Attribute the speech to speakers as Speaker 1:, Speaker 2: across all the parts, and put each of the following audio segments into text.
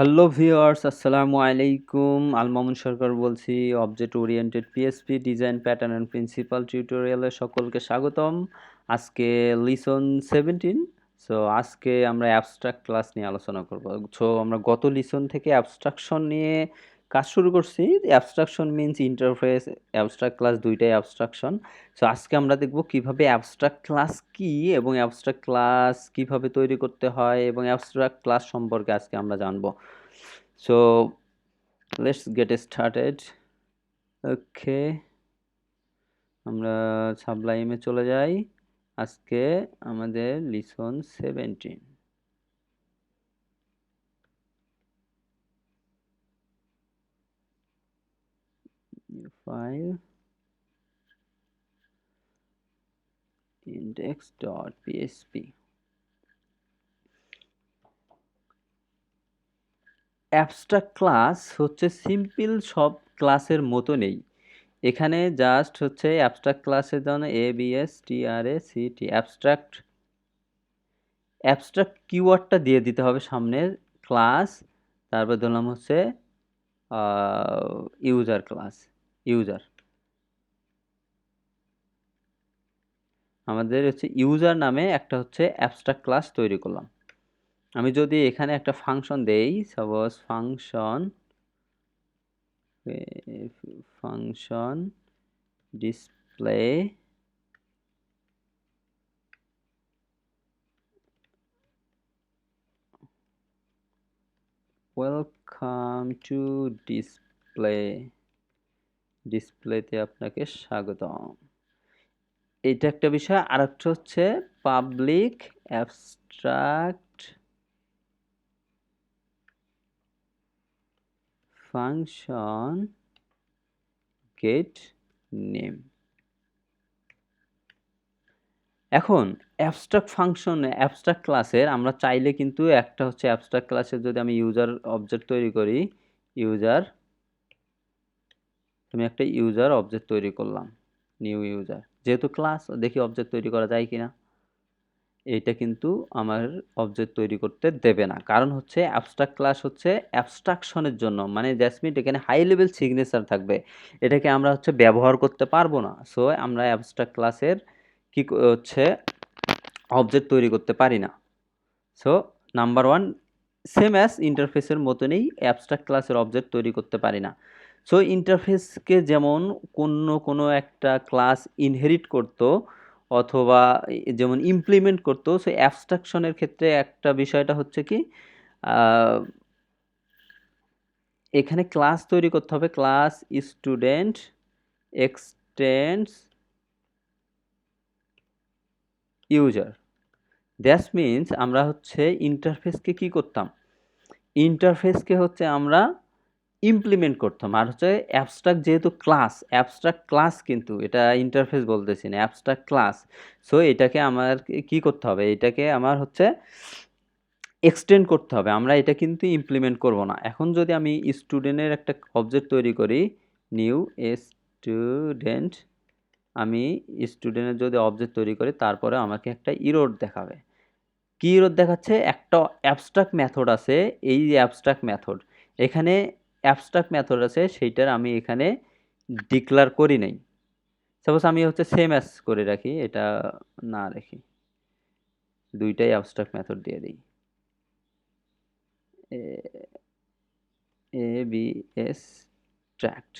Speaker 1: Hello viewers, আসসালামু আলাইকুম। আল-মামুন সরকার বলছি। Object oriented PHP design pattern and principal টিউটোরিয়ালে সকলকে স্বাগতম। আজকে লিসন 17। সো আজকে আমরা অ্যাবস্ট্রাক্ট ক্লাস নিয়ে আলোচনা করব। সো আমরা গত লিসন থেকে অ্যাবস্ট্রাকশন নিয়ে কাজ শুরু করছি। Abstraction means interface, abstract class দুইটাই অ্যাবস্ট্রাকশন। সো আজকে আমরা দেখব কিভাবে অ্যাবস্ট্রাক্ট ক্লাস কি এবং অ্যাবস্ট্রাক্ট ক্লাস কিভাবে তৈরি করতে হয় এবং অ্যাবস্ট্রাক্ট ক্লাস সম্পর্কে আজকে আমরা জানবো। So let's get started. Okay, আমরা সাবলাইমে চলে যাই। আজকে আমাদের lesson 17। New file index.php। Abstract class হচ্ছে সিম্পল সব ক্লাসের মতো নেই। এখানে জাস্ট হচ্ছে অ্যাবস্ট্রাক্ট ক্লাসের জন্য ABSTRACT অ্যাবস্ট্রাক্ট কিওয়ার্ডটা দিয়ে দিতে হবে সামনে ক্লাস, তারপর ধরলাম হচ্ছে ইউজার ক্লাস, ইউজার। আমাদের হচ্ছে ইউজার নামে একটা হচ্ছে অ্যাবস্ট্রাক্ট ক্লাস তৈরি করলাম। আমি যদি এখানে একটা ফাংশন দেই, suppose function display welcome to ডিসপ্লেতে আপনাকে স্বাগতম। এটা একটা বিষয়। আর একটা হচ্ছে public abstract function gate name. এখন অ্যাবস্ট্রাক্ট ফাংশন, অ্যাবস্ট্রাক্ট ক্লাসের আমরা চাইলে কিন্তু একটা হচ্ছে অ্যাবস্ট্রাক্ট ক্লাসের যদি আমি ইউজার অবজেক্ট তৈরি করি, ইউজার, আমি একটা ইউজার অবজেক্ট তৈরি করলাম, নিউ ইউজার, যেহেতু ক্লাস, দেখি অবজেক্ট তৈরি করা যায় কিনা। এইটা কিন্তু আমার অবজেক্ট তৈরি করতে দেবে না, কারণ হচ্ছে অ্যাবস্ট্রাক্ট ক্লাস হচ্ছে অ্যাবস্ট্রাকশনের জন্য, মানে দ্যাটস এখানে হাই লেভেল সিগনেচার থাকবে, এটাকে আমরা হচ্ছে ব্যবহার করতে পারবো না। সো আমরা অ্যাবস্ট্রাক্ট ক্লাসের কি হচ্ছে অবজেক্ট তৈরি করতে পারি না। So number one, same as ইন্টারফেসের মতনই অ্যাবস্ট্রাক্ট ক্লাসের অবজেক্ট তৈরি করতে পারি না। সো ইন্টারফেসকে যেমন কোনো একটা ক্লাস ইনহেরিট করতো অথবা যেমন ইমপ্লিমেন্ট করতো, সো অ্যাবস্ট্রাকশনের ক্ষেত্রে একটা বিষয়টা হচ্ছে কি, এখানে ক্লাস তৈরি করতে হবে, class student extends user. That means আমরা হচ্ছে ইন্টারফেসকে কি করতাম, ইন্টারফেসকে হচ্ছে আমরা ইমপ্লিমেন্ট করতাম। আর হচ্ছে অ্যাবস্ট্রাক্ট যেহেতু ক্লাস, অ্যাবস্ট্রাক্ট ক্লাস কিন্তু এটা ইন্টারফেস বলতেছি না, অ্যাবস্ট্রাক্ট ক্লাস। সো এটাকে আমার কি করতে হবে, এটাকে আমার হচ্ছে এক্সটেন্ড করতে হবে, আমরা এটা কিন্তু ইমপ্লিমেন্ট করব না। এখন যদি আমি স্টুডেন্টের একটা অবজেক্ট তৈরি করি, নিউ স্টুডেন্ট, আমি স্টুডেন্টের যদি অবজেক্ট তৈরি করি, তারপরে আমাকে একটা ইরর দেখাবে। কি ইরর দেখাচ্ছে, একটা অ্যাবস্ট্রাক্ট মেথড আছে, এই অ্যাবস্ট্রাক্ট মেথড, এখানে অ্যাবস্ট্রাক্ট মেথড আছে, সেইটার আমি এখানে ডিক্লার করি নাই। সাপোজ আমি হচ্ছে সেম অ্যাজ করে রাখি, এটা না রাখি, দুইটাই অ্যাবস্ট্রাক্ট মেথড দিয়ে দিই, abstract।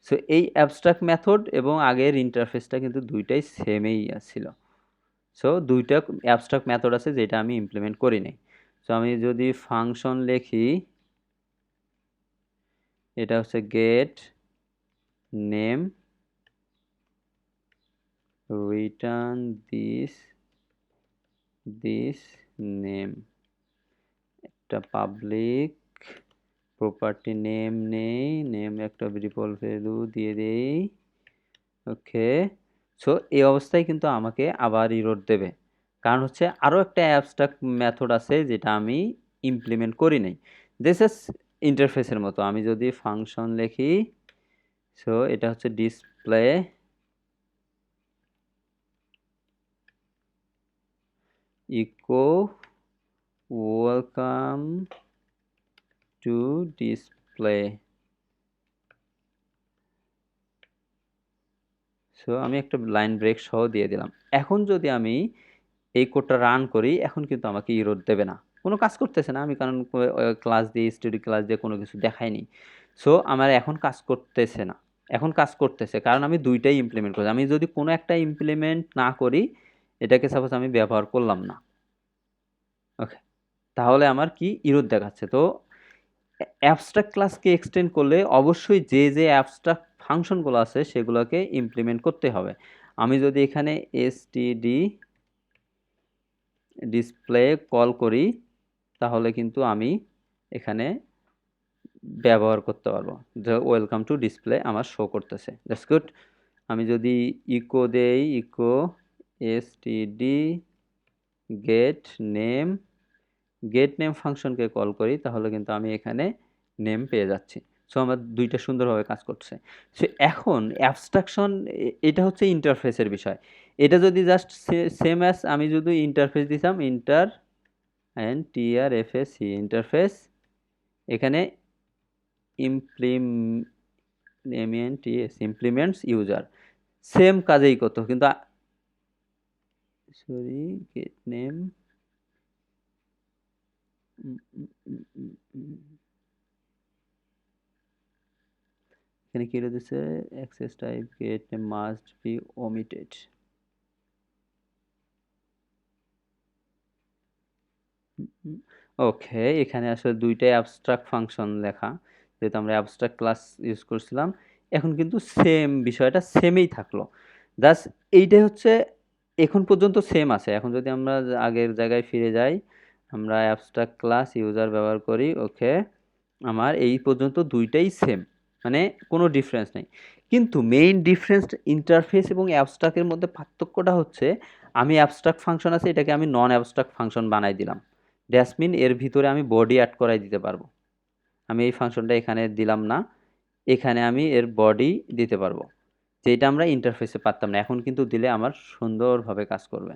Speaker 1: সো এই অ্যাবস্ট্রাক্ট মেথড এবং আগের ইন্টারফেসটা কিন্তু দুইটাই সেমই ছিল। সো দুইটা অ্যাবস্ট্রাক্ট মেথড আছে যেটা আমি ইমপ্লিমেন্ট করি নাই। সো আমি যদি ফাংশন লিখি, এটা হচ্ছে get name, return this name, একটা পাবলিক প্রপার্টি নেম নেই, নেম একটা ডিফল্ট ভ্যালু দিয়ে দেই। ওকে, সো এই অবস্থায় কিন্তু আমাকে আবার ইরর দেবে, কারণ হচ্ছে আরও একটা অ্যাবস্ট্রাক্ট মেথড আছে যেটা আমি ইমপ্লিমেন্ট করি নাই। দিস ইজ ইন্টারফেসের মতো। আমি যদি ফাংশন লিখি, সো এটা হচ্ছে display echo welcome to display. So আমি একটা লাইন ব্রেক সহ দিয়ে দিলাম। এখন যদি আমি এই কোডটা রান করি, এখন কিন্তু আমাকে ইরর দেবে না, কোনো কাজ করতেছে না। আমি কারণ ক্লাস দিয়ে স্টুডি ক্লাস দিয়ে কোনো কিছু দেখাইনি। সো আমার এখন কাজ করতেছে না, এখন কাজ করতেছে কারণ আমি দুইটাই ইমপ্লিমেন্ট করছি। আমি যদি কোনো একটা ইমপ্লিমেন্ট না করি, এটাকে সাপোজ আমি ব্যবহার করলাম না, ওকে, তাহলে আমার কি ইরর দেখাচ্ছে। তো অ্যাবস্ট্রাক্ট ক্লাসকে এক্সটেন্ড করলে অবশ্যই যে যে অ্যাবস্ট্রাক্ট ফাংশনগুলো আছে সেগুলোকে ইমপ্লিমেন্ট করতে হবে। আমি যদি এখানে এসটিডি ডিসপ্লে কল করি, তাহলে কিন্তু আমি এখানে ব্যবহার করতে পারবো, যে ওয়েলকাম টু ডিসপ্লে আমার শো করতেছে। That's good. আমি যদি ইকো দেই, ইকো এসটিডি গেট নেম ফাংশনকে কল করি, তাহলে কিন্তু আমি এখানে নেম পেয়ে যাচ্ছি। সো আমার দুইটা সুন্দরভাবে কাজ করছে। সো এখন অ্যাবস্ট্রাকশন, এটা হচ্ছে ইন্টারফেসের বিষয়। এটা যদি জাস্ট সেম অ্যাজ আমি যদি ইন্টারফেস দিতাম, INTRFAC ইন্টারফেস, এখানে ইমপ্লিমেন্টস ইউজার, সেম কাজেই করতো, কিন্তু সরি গেট নেম, এখানে কি দিচ্ছে, access type get name must be omitted. Okay, এখানে আসলে দুইটাই অ্যাবস্ট্রাক্ট ফাংশন লেখা, যেহেতু আমরা অ্যাবস্ট্রাক্ট ক্লাস ইউজ করছিলাম। এখন কিন্তু সেম বিষয়টা সেমই থাকলো। জাস্ট এইটাই হচ্ছে এখন পর্যন্ত সেম আছে। এখন যদি আমরা আগের জায়গায় ফিরে যাই, আমরা অ্যাবস্ট্রাক্ট ক্লাস ইউজার ব্যবহার করি, ওকে, আমার এই পর্যন্ত দুইটাই সেম, মানে কোনো ডিফারেন্স নেই। কিন্তু মেইন ডিফারেন্স ইন্টারফেস এবং অ্যাবস্ট্রাক্টের মধ্যে পার্থক্যটা হচ্ছে, আমি অ্যাবস্ট্রাক্ট ফাংশন আছে, এটাকে আমি নন অ্যাবস্ট্রাক্ট ফাংশন বানাই দিলাম। ড্যাশমিন এর ভিতরে আমি বডি অ্যাড করাই দিতে পারবো। আমি এই ফাংশনটা এখানে দিলাম না, এখানে আমি এর বডি দিতে পারবো, যেটা আমরা ইন্টারফেসে পারতাম না। এখন কিন্তু দিলে আমার সুন্দরভাবে কাজ করবে।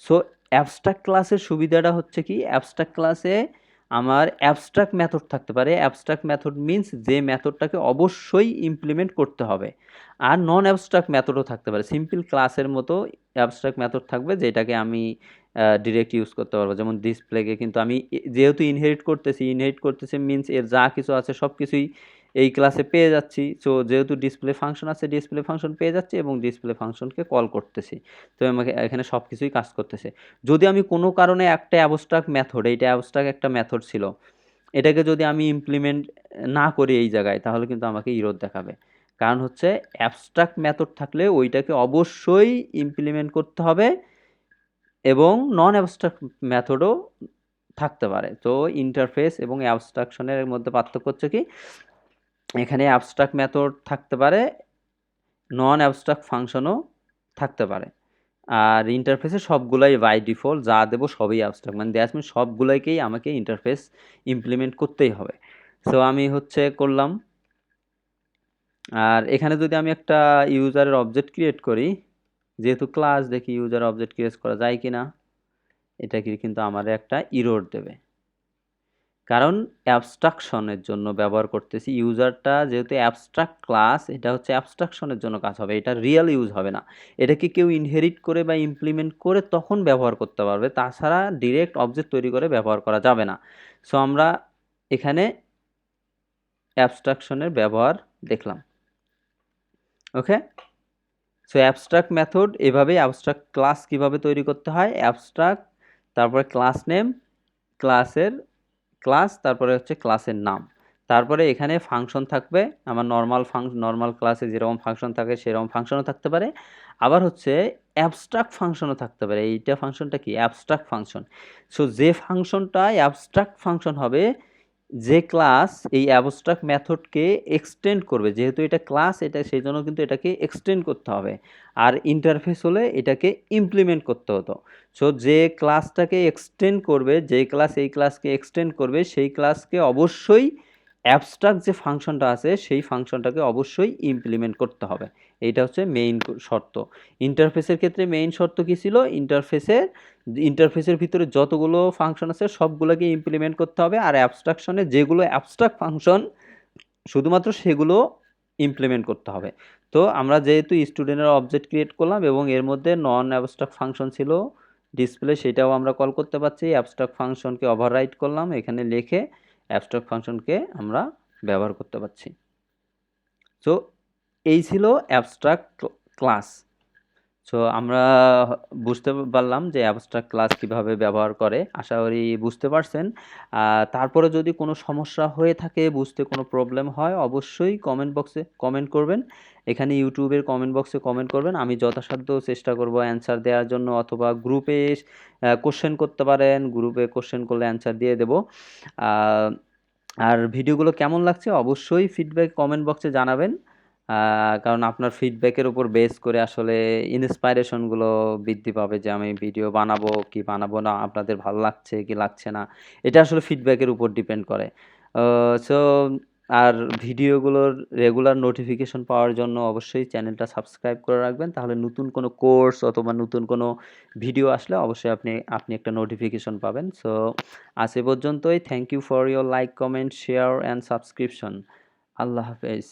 Speaker 1: সো অ্যাবস্ট্রাক্ট ক্লাসের সুবিধাটা হচ্ছে কি, অ্যাবস্ট্রাক্ট ক্লাসে আমার অ্যাবস্ট্রাক্ট মেথড থাকতে পারে। অ্যাবস্ট্রাক্ট মেথড মিন্স যে মেথডটাকে অবশ্যই ইমপ্লিমেন্ট করতে হবে। আর নন অ্যাবস্ট্রাক্ট মেথডও থাকতে পারে, সিম্পল ক্লাসের মতো অ্যাবস্ট্রাক্ট মেথড থাকবে, যেটাকে আমি ডিরেক্ট ইউজ করতে পারবো। যেমন ডিসপ্লেকে কিন্তু আমি যেহেতু ইনহেরিট করতেছি মিন্স এর যা কিছু আছে সব কিছুই এই ক্লাসে পেয়ে যাচ্ছি। সো যেহেতু ডিসপ্লে ফাংশন আছে, ডিসপ্লে ফাংশন পেয়ে যাচ্ছি এবং ডিসপ্লে ফাংশনকে কল করতেছি, তো আমাকে এখানে সব কিছুই কাজ করতেছে। যদি আমি কোনো কারণে একটা অ্যাবস্ট্রাক্ট মেথড, এইটা অ্যাবস্ট্রাক্ট একটা মেথড ছিল, এটাকে যদি আমি ইমপ্লিমেন্ট না করি এই জায়গায়, তাহলে কিন্তু আমাকে ইরর দেখাবে। কারণ হচ্ছে অ্যাবস্ট্রাক্ট মেথড থাকলে ওইটাকে অবশ্যই ইমপ্লিমেন্ট করতে হবে, এবং নন অ্যাবস্ট্রাক্ট মেথডও থাকতে পারে। তো ইন্টারফেস এবং অ্যাবস্ট্রাকশনের মধ্যে পার্থক্য হচ্ছে কি, এখানে অ্যাবস্ট্রাক্ট মেথড থাকতে পারে, নন অ্যাবস্ট্রাক্ট ফাংশনও থাকতে পারে। আর ইন্টারফেসে সবগুলাই বাই ডিফল্ট যা দেবো সবই অ্যাবস্ট্রাক্ট, মানে দ্যাটস মিন সবগুলোকেই আমাকে ইন্টারফেস ইমপ্লিমেন্ট করতেই হবে। সো আমি হচ্ছে করলাম। আর এখানে যদি আমি একটা ইউজারের অবজেক্ট ক্রিয়েট করি, যেহেতু ক্লাস, দেখি ইউজার অবজেক্ট ক্রিয়েট করা যায় কিনা, এটা কিন্তু আমার একটা ইরর দেবে, কারণ অ্যাবস্ট্রাকশনের জন্য ব্যবহার করতেছি। ইউজারটা যেহেতু অ্যাবস্ট্রাক্ট ক্লাস, এটা হচ্ছে অ্যাবস্ট্রাকশনের জন্য কাজ হবে, এটা রিয়েল ইউজ হবে না। এটাকে কেউ ইনহেরিট করে বা ইমপ্লিমেন্ট করে তখন ব্যবহার করতে পারবে, তাছাড়া ডিরেক্ট অবজেক্ট তৈরি করে ব্যবহার করা যাবে না। সো আমরা এখানে অ্যাবস্ট্রাকশনের ব্যবহার দেখলাম। ওকে, সো অ্যাবস্ট্রাক্ট মেথড এভাবেই, অ্যাবস্ট্রাক্ট ক্লাস কিভাবে তৈরি করতে হয়, অ্যাবস্ট্রাক্ট, তারপরে ক্লাস নেম, ক্লাসের ক্লাস, তারপরে হচ্ছে ক্লাসের নাম, তারপরে এখানে ফাংশন থাকবে। আমার নর্মাল ক্লাসে যেরকম ফাংশন থাকে সেরকম ফাংশনও থাকতে পারে, আবার হচ্ছে অ্যাবস্ট্রাক্ট ফাংশনও থাকতে পারে। এইটা ফাংশনটা কি, অ্যাবস্ট্রাক্ট ফাংশন। সো যে ফাংশনটা অ্যাবস্ট্রাক্ট ফাংশন হবে, যে ক্লাস এই অ্যাবস্ট্রাক্ট মেথডকে এক্সটেন্ড করবে, যেহেতু এটা ক্লাস, এটা সেই জন্য কিন্তু এটাকে এক্সটেন্ড করতে হবে। আর ইন্টারফেস হলে এটাকে ইমপ্লিমেন্ট করতে হতো। সো যে ক্লাসটাকে এক্সটেন্ড করবে, যে ক্লাস এই ক্লাসকে এক্সটেন্ড করবে, সেই ক্লাসকে অবশ্যই অ্যাবস্ট্রাক্ট যে ফাংশনটা আছে সেই ফাংশনটাকে অবশ্যই ইমপ্লিমেন্ট করতে হবে। এইটা হচ্ছে মেইন শর্ত। ইন্টারফেসের ক্ষেত্রে মেইন শর্ত কী ছিল? ইন্টারফেসের ভিতরে যতগুলো ফাংশন আছে সবগুলোকে ইমপ্লিমেন্ট করতে হবে, আর অ্যাবস্ট্রাকশনে যেগুলো অ্যাবস্ট্রাক্ট ফাংশন শুধুমাত্র সেগুলো ইমপ্লিমেন্ট করতে হবে। তো আমরা যেহেতু স্টুডেন্টের অবজেক্ট ক্রিয়েট করলাম এবং এর মধ্যে নন অ্যাবস্ট্রাক্ট ফাংশন ছিল ডিসপ্লে, সেটাও আমরা কল করতে পারছি। অ্যাবস্ট্রাক্ট ফাংশনকে ওভাররাইড করলাম, এখানে লিখে অ্যাবস্ট্রাক্ট ফাংশনকে আমরা ব্যবহার করতে পারছি। সো এই ছিল অ্যাবস্ট্রাক্ট ক্লাস। সো আমরা বুঝতে পারলাম যে অ্যাবস্ট্রাক্ট ক্লাস কিভাবে ব্যবহার করে। আশা করি বুঝতে পারছেন। তারপরে যদি কোনো সমস্যা হয়ে থাকে, বুঝতে কোনো প্রবলেম হয়, অবশ্যই কমেন্ট বক্সে কমেন্ট করবেন। এখানে ইউটিউবের কমেন্ট বক্সে কমেন্ট করবেন, আমি যথাসাধ্য চেষ্টা করব অ্যান্সার দেওয়ার জন্য, অথবা গ্রুপে কোশ্চেন করতে পারেন, গ্রুপে কোশ্চেন করলে অ্যান্সার দিয়ে দেব। আর ভিডিওগুলো কেমন লাগছে অবশ্যই ফিডব্যাক কমেন্ট বক্সে জানাবেন, কারণ আপনার ফিডব্যাকের উপর বেস করে আসলে ইন্সপাইরেশনগুলো বৃদ্ধি পাবে যে আমি ভিডিও বানাবো কি বানাবো না, আপনাদের ভালো লাগছে কি লাগছে না, এটা আসলে ফিডব্যাকের উপর ডিপেন্ড করে। সো আর ভিডিওগুলোর রেগুলার নোটিফিকেশন পাওয়ার জন্য অবশ্যই চ্যানেলটা সাবস্ক্রাইব করে রাখবেন, তাহলে নতুন কোনো কোর্স অথবা নতুন কোনো ভিডিও আসলে অবশ্যই আপনি একটা নোটিফিকেশন পাবেন। সো আজ এ পর্যন্তই। Thank you for your like, comment, share and subscription. আল্লাহ হাফেজ।